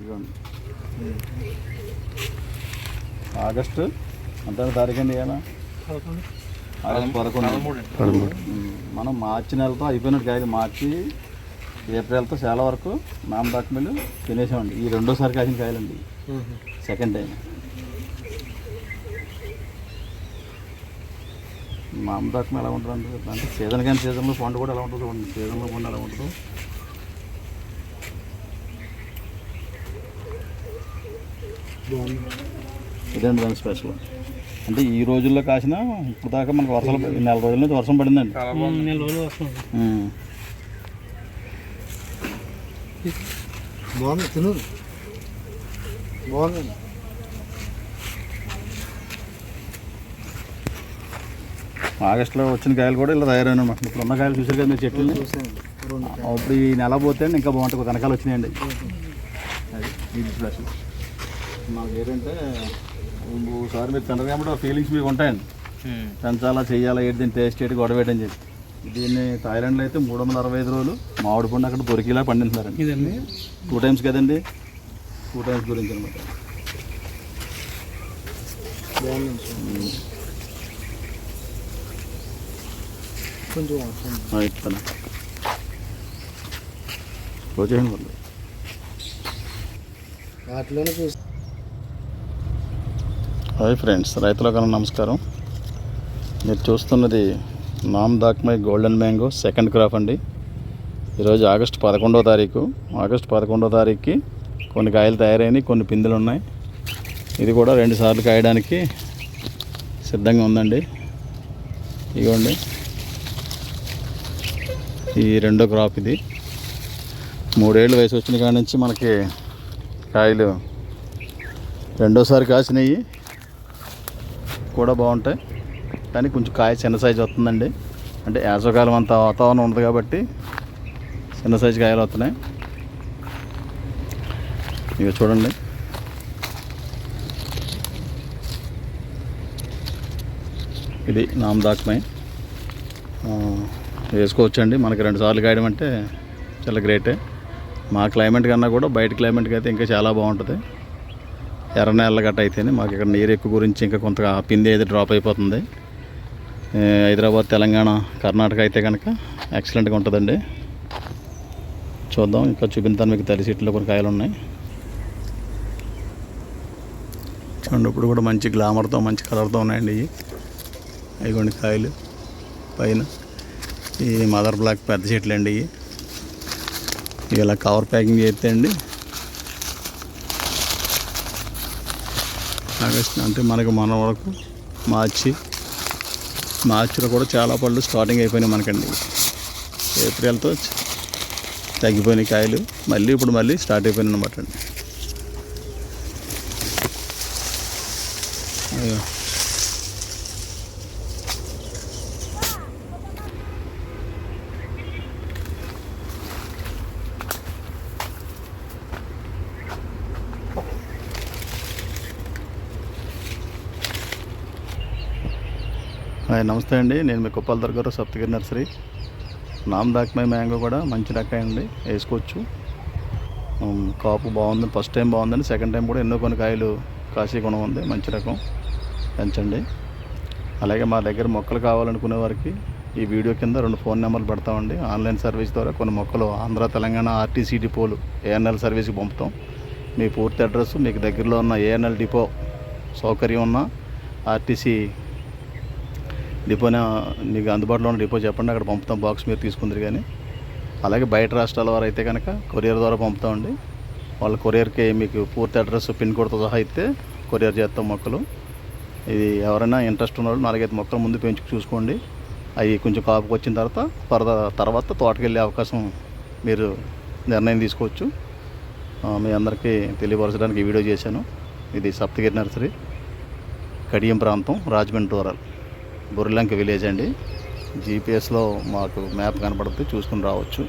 ఇదిగోండి ఆగస్టు అంత తారీఖు అండి ఇవాళ ఆగస్టు 11. మనం మార్చి నెలతో అయిపోయినట్టు కాయలు మార్చి ఏప్రిల్తో చాలా వరకు నామదాకమలు తినేసామండి. ఈ రెండోసారి కాసిన కాయలండి, సెకండ్ టైం. నామదాకం ఎలా ఉంటుంది అంటే సీజన్ కానీ సీజన్లో పండు కూడా ఎలా ఉంటుంది, సీజన్లో పండు ఎలా ఉంటుంది. ఇదండి దాని స్పెషల్. అంటే ఈ రోజుల్లో కాసిన ఇప్పుడు దాకా మనకు వర్షాలు నెల రోజుల నుంచి వర్షం పడిందండి. బాగుంది, తిను బాగుంది. ఆగస్టులో వచ్చిన కాయలు కూడా ఇలా తయారైన అనమాట. ఇప్పుడు ఉన్న కాయలు చూసారు కదా మీరు చెట్లు. ఇప్పుడు ఈ నెల పోతే ఇంకా బాగుంటుంది, కనకాలు వచ్చినాయండి. అది ఇది ప్లస్ మాకు ఏంటంటే ఒకసారి మీరు తినరు కాబట్టి ఫీలింగ్స్ మీకు ఉంటాయండి. పెంచాలా చెయ్యాలా ఏంటి దీన్ని టేస్ట్ ఏంటి గొడవ ఏంటని చెప్పి. దీన్ని థాయిలాండ్లో అయితే 365 రోజులు మామిడి పండు అక్కడ దొరికిలా పండిస్తారండి. 2 టైమ్స్ కదండి, 2 టైమ్స్ గురించి అనమాట. ఇస్తాను వచ్చేయండి వాళ్ళు వాటిలోనే చూసి. హాయ్ ఫ్రెండ్స్, రైతులకు నమస్కారం. మీరు చూస్తున్నది నామదాకమై గోల్డెన్ మ్యాంగో సెకండ్ క్రాప్ అండి. ఈరోజు ఆగస్టు 11వ తారీఖు. ఆగస్టు 11వ తారీఖుకి కొన్ని కాయలు తయారైనాయి, కొన్ని పిందులు ఉన్నాయి. ఇది కూడా 2 సార్లు కాయడానికి సిద్ధంగా ఉందండి. ఇదిగోండి ఈ రెండో క్రాప్. ఇది 3 ఏళ్ళు వయసు వచ్చిన కాడి నుంచి మనకి కాయలు రెండోసారి కాసినవి కూడా బాగుంటాయి, కానీ కొంచెం కాయ చిన్న సైజు వస్తుందండి. అంటే వేసవకాలం అంత వాతావరణం ఉంది కాబట్టి చిన్న సైజు కాయలు వస్తున్నాయి. ఇక చూడండి, ఇది నామదాకమై వేసుకోవచ్చండి. మనకి 2 సార్లు కాయడం అంటే చాలా గ్రేటే. మా క్లైమేట్ కన్నా కూడా బయట క్లైమేట్కి అయితే ఇంకా చాలా బాగుంటుంది. ఎర్ర నేల గట్ట అయితేనే మాకు ఇక్కడ నీరు ఎక్కువ గురించి ఇంకా కొంత పిండి అయితే డ్రాప్ అయిపోతుంది. హైదరాబాద్, తెలంగాణ, కర్ణాటక అయితే కనుక ఎక్సలెంట్గా ఉంటుందండి. చూద్దాం, ఇంకా చూపిస్తాను మీకు. తడి సీట్లో కొన్ని కాయలు ఉన్నాయి చూడండి. ఇప్పుడు కూడా మంచి గ్లామర్తో మంచి కలర్తో ఉన్నాయండి ఇవి. ఇదిగోండి కాయలు పైన. ఈ మదర్ బ్లాక్ పెద్ద చెట్లు అండి ఇవి. ఇలా కవర్ ప్యాకింగ్ చేస్తే అండి ఆగస్టు అంటే మనకు మన వరకు మార్చిలో కూడా చాలా పళ్ళు స్టార్టింగ్ అయిపోయినాయి మనకండి. ఏప్రిల్తో తగ్గిపోయినాయి కాయలు, ఇప్పుడు మళ్ళీ స్టార్ట్ అయిపోయినాయి అన్నమాట అండి. నమస్తే అండి, నేను మీ కుప్పల దగ్గర సప్తగిరి నర్సరీ. నామదాకమై మ్యాంగో కూడా మంచి రకం అండి, వేసుకోవచ్చు. కాపు బాగుంది, ఫస్ట్ టైం బాగుందండి. సెకండ్ టైం కూడా ఎన్నో కొన్ని కాయలు కాసే గుణం ఉంది, మంచి రకం, పెంచండి. అలాగే మా దగ్గర మొక్కలు కావాలనుకునే వారికి ఈ వీడియో కింద 2 ఫోన్ నెంబర్లు పెడతామండి. ఆన్లైన్ సర్వీస్ ద్వారా కొన్ని మొక్కలు ఆంధ్ర, తెలంగాణ ఆర్టీసీ డిపోలు ఏఎన్ఎల్ సర్వీస్కి పంపుతాం. మీ పూర్తి అడ్రస్, మీకు దగ్గరలో ఉన్న ఏఎన్ఎల్ డిపో సౌకర్యం ఉన్న ఆర్టీసీ డిపోనే మీకు అందుబాటులో ఉన్న డిపో చెప్పండి, అక్కడ పంపుతాం. బాక్స్ మీరు తీసుకుందరు. కానీ అలాగే బయట రాష్ట్రాల వారు అయితే కనుక కొరియర్ ద్వారా పంపుతామండి. వాళ్ళ కొరియర్కి మీకు పూర్తి అడ్రస్, పిన్ కోడ్తో సహా అయితే కొరియర్ చేస్తాం మొక్కలు. ఇది ఎవరైనా ఇంట్రెస్ట్ ఉన్న వాళ్ళు 4-5 మొక్కలు ముందు పెంచుకు చూసుకోండి. అవి కొంచెం కాపుకి వచ్చిన తర్వాత తోటకి వెళ్ళే అవకాశం మీరు నిర్ణయం తీసుకోవచ్చు. మీ అందరికీ తెలియపరచడానికి ఈ వీడియో చేశాను. ఇది సప్తగిరి నర్సరీ, కడియం ప్రాంతం, రాజమండ్రి రూరల్, బొర్రెలంక విలేజ్ అండి. జీపీఎస్లో మాకు మ్యాప్ కనపడుతుంది, చూసుకుని రావచ్చు.